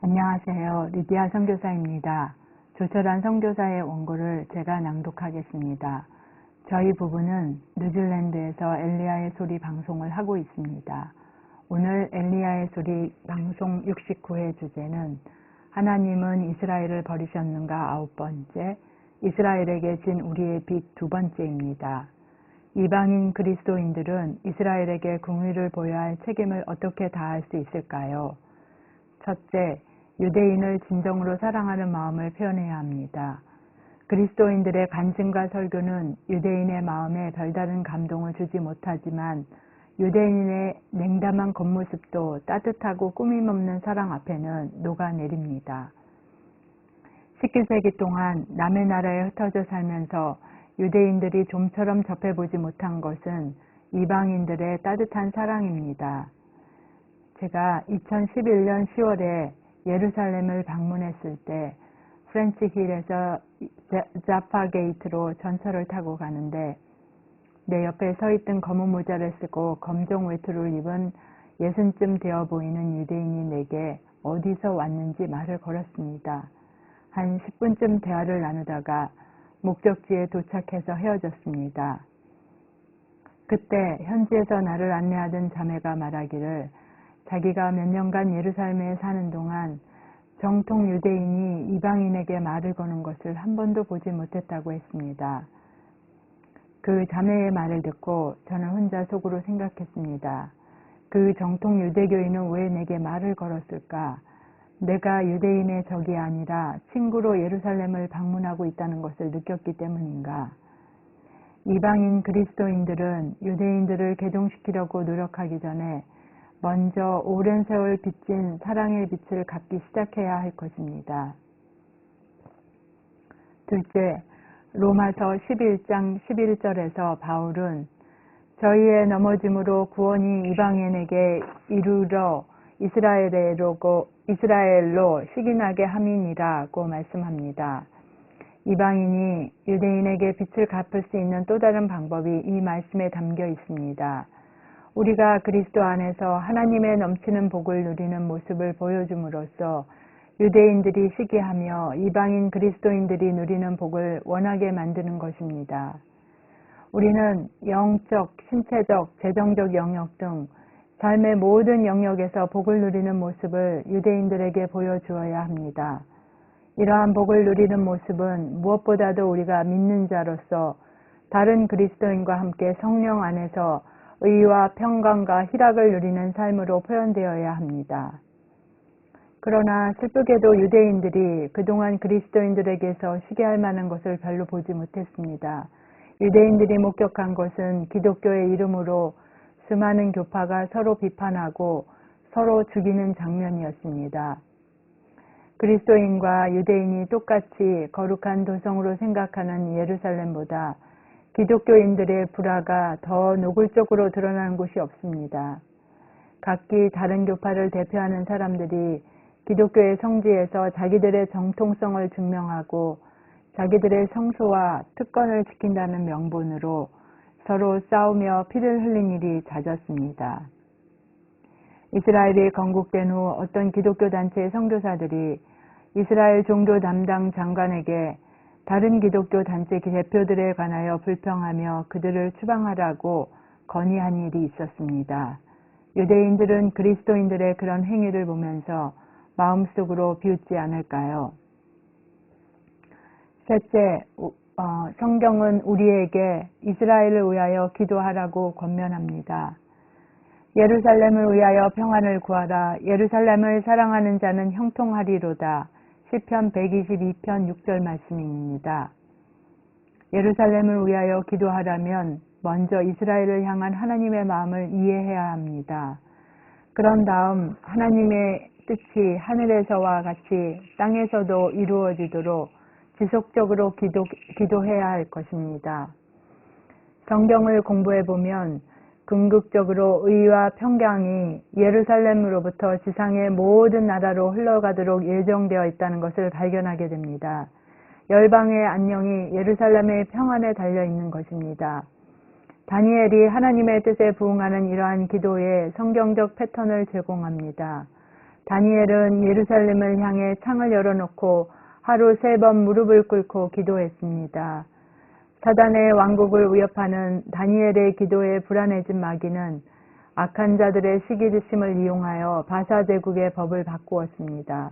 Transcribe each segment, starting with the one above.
안녕하세요. 리디아 선교사입니다. 조철한 선교사의 원고를 제가 낭독하겠습니다. 저희 부부는 뉴질랜드에서 엘리야의 소리 방송을 하고 있습니다. 오늘 엘리야의 소리 방송 69회 주제는 하나님은 이스라엘을 버리셨는가 9번째, 이스라엘에게 진 우리의 빚 2번째입니다. 이방인 그리스도인들은 이스라엘에게 긍휼을 보여야 할 책임을 어떻게 다할 수 있을까요? 첫째, 유대인을 진정으로 사랑하는 마음을 표현해야 합니다. 그리스도인들의 간증과 설교는 유대인의 마음에 별다른 감동을 주지 못하지만 유대인의 냉담한 겉모습도 따뜻하고 꾸밈없는 사랑 앞에는 녹아내립니다. 17세기 동안 남의 나라에 흩어져 살면서 유대인들이 좀처럼 접해보지 못한 것은 이방인들의 따뜻한 사랑입니다. 제가 2011년 10월에 예루살렘을 방문했을 때 프렌치 힐에서 자파 게이트로 전철을 타고 가는데 내 옆에 서 있던 검은 모자를 쓰고 검정 외투를 입은 60쯤 되어 보이는 유대인이 내게 어디서 왔는지 말을 걸었습니다. 한 10분쯤 대화를 나누다가 목적지에 도착해서 헤어졌습니다. 그때 현지에서 나를 안내하던 자매가 말하기를 자기가 몇 년간 예루살렘에 사는 동안 정통 유대인이 이방인에게 말을 거는 것을 한 번도 보지 못했다고 했습니다. 그 자매의 말을 듣고 저는 혼자 속으로 생각했습니다. 그 정통 유대교인은 왜 내게 말을 걸었을까? 내가 유대인의 적이 아니라 친구로 예루살렘을 방문하고 있다는 것을 느꼈기 때문인가? 이방인 그리스도인들은 유대인들을 개종시키려고 노력하기 전에 먼저 오랜 세월 빚진 사랑의 빛을 갚기 시작해야 할 것입니다. 둘째, 로마서 11장 11절에서 바울은 저희의 넘어짐으로 구원이 이방인에게 이르러 이스라엘로 시기나게 함이니라고 말씀합니다. 이방인이 유대인에게 빚을 갚을 수 있는 또 다른 방법이 이 말씀에 담겨 있습니다. 우리가 그리스도 안에서 하나님의 넘치는 복을 누리는 모습을 보여줌으로써 유대인들이 시기하며 이방인 그리스도인들이 누리는 복을 원하게 만드는 것입니다. 우리는 영적, 신체적, 재정적 영역 등 삶의 모든 영역에서 복을 누리는 모습을 유대인들에게 보여주어야 합니다. 이러한 복을 누리는 모습은 무엇보다도 우리가 믿는 자로서 다른 그리스도인과 함께 성령 안에서 의와 평강과 희락을 누리는 삶으로 표현되어야 합니다. 그러나 슬프게도 유대인들이 그동안 그리스도인들에게서 시기할 만한 것을 별로 보지 못했습니다. 유대인들이 목격한 것은 기독교의 이름으로 수많은 교파가 서로 비판하고 서로 죽이는 장면이었습니다. 그리스도인과 유대인이 똑같이 거룩한 도성으로 생각하는 예루살렘보다 기독교인들의 불화가 더 노골적으로 드러나는 곳이 없습니다. 각기 다른 교파를 대표하는 사람들이 기독교의 성지에서 자기들의 정통성을 증명하고 자기들의 성소와 특권을 지킨다는 명분으로 서로 싸우며 피를 흘린 일이 잦았습니다. 이스라엘이 건국된 후 어떤 기독교 단체의 선교사들이 이스라엘 종교 담당 장관에게 다른 기독교 단체 대표들에 관하여 불평하며 그들을 추방하라고 건의한 일이 있었습니다. 유대인들은 그리스도인들의 그런 행위를 보면서 마음속으로 비웃지 않을까요? 셋째, 성경은 우리에게 이스라엘을 위하여 기도하라고 권면합니다. 예루살렘을 위하여 평안을 구하라. 예루살렘을 사랑하는 자는 형통하리로다. 시편 122편 6절 말씀입니다. 예루살렘을 위하여 기도하라면 먼저 이스라엘을 향한 하나님의 마음을 이해해야 합니다. 그런 다음 하나님의 뜻이 하늘에서와 같이 땅에서도 이루어지도록 지속적으로 기도해야 할 것입니다. 성경을 공부해보면 궁극적으로 의와 평강이 예루살렘으로부터 지상의 모든 나라로 흘러가도록 예정되어 있다는 것을 발견하게 됩니다. 열방의 안녕이 예루살렘의 평안에 달려있는 것입니다. 다니엘이 하나님의 뜻에 부응하는 이러한 기도에 성경적 패턴을 제공합니다. 다니엘은 예루살렘을 향해 창을 열어놓고 하루 3번 무릎을 꿇고 기도했습니다. 사단의 왕국을 위협하는 다니엘의 기도에 불안해진 마귀는 악한 자들의 시기심을 이용하여 바사 제국의 법을 바꾸었습니다.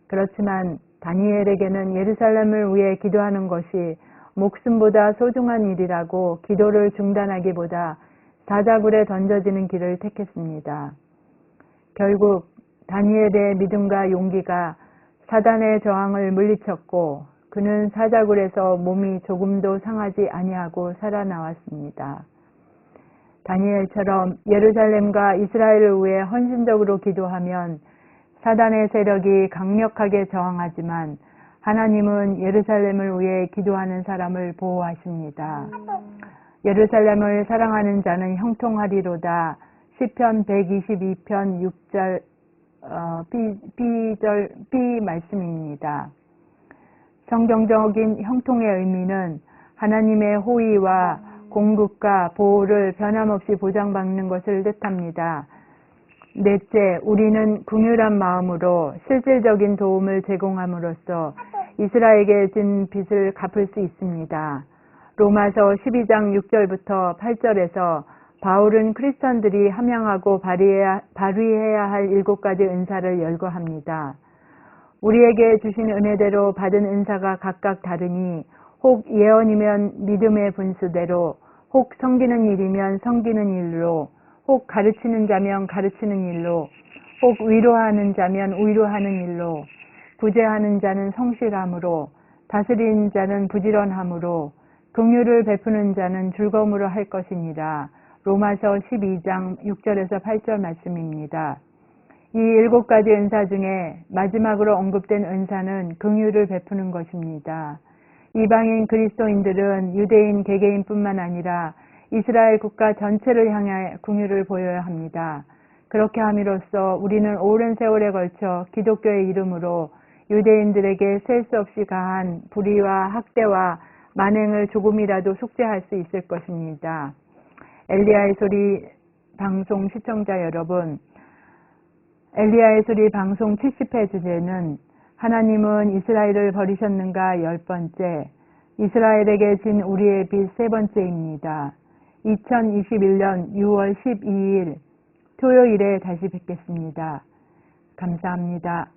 그렇지만 다니엘에게는 예루살렘을 위해 기도하는 것이 목숨보다 소중한 일이라고 기도를 중단하기보다 사자굴에 던져지는 길을 택했습니다. 결국 다니엘의 믿음과 용기가 사단의 저항을 물리쳤고 그는 사자굴에서 몸이 조금도 상하지 아니하고 살아나왔습니다. 다니엘처럼 예루살렘과 이스라엘을 위해 헌신적으로 기도하면 사단의 세력이 강력하게 저항하지만 하나님은 예루살렘을 위해 기도하는 사람을 보호하십니다. 예루살렘을 사랑하는 자는 형통하리로다. 시편 122편 6절 B 말씀입니다. 성경적인 형통의 의미는 하나님의 호의와 공급과 보호를 변함없이 보장받는 것을 뜻합니다. 넷째, 우리는 긍휼한 마음으로 실질적인 도움을 제공함으로써 이스라엘에게 진 빚을 갚을 수 있습니다. 로마서 12장 6절부터 8절에서 바울은 크리스천들이 함양하고 발휘해야 할 7가지 은사를 열거합니다. 우리에게 주신 은혜대로 받은 은사가 각각 다르니 혹 예언이면 믿음의 분수대로, 혹 섬기는 일이면 섬기는 일로, 혹 가르치는 자면 가르치는 일로, 혹 위로하는 자면 위로하는 일로, 구제하는 자는 성실함으로, 다스리는 자는 부지런함으로, 긍휼을 베푸는 자는 즐거움으로 할 것이니라. 로마서 12장 6절에서 8절 말씀입니다. 이 7가지 은사 중에 마지막으로 언급된 은사는 긍휼을 베푸는 것입니다. 이방인 그리스도인들은 유대인 개개인뿐만 아니라 이스라엘 국가 전체를 향해 긍휼을 보여야 합니다. 그렇게 함으로써 우리는 오랜 세월에 걸쳐 기독교의 이름으로 유대인들에게 셀 수 없이 가한 불의와 학대와 만행을 조금이라도 속죄할 수 있을 것입니다. 엘리야의 소리 방송 시청자 여러분, 엘리야의 소리 방송 70회 주제는 하나님은 이스라엘을 버리셨는가 10번째, 이스라엘에게 진 우리의 빚 3번째입니다. 2021년 6월 12일 토요일에 다시 뵙겠습니다. 감사합니다.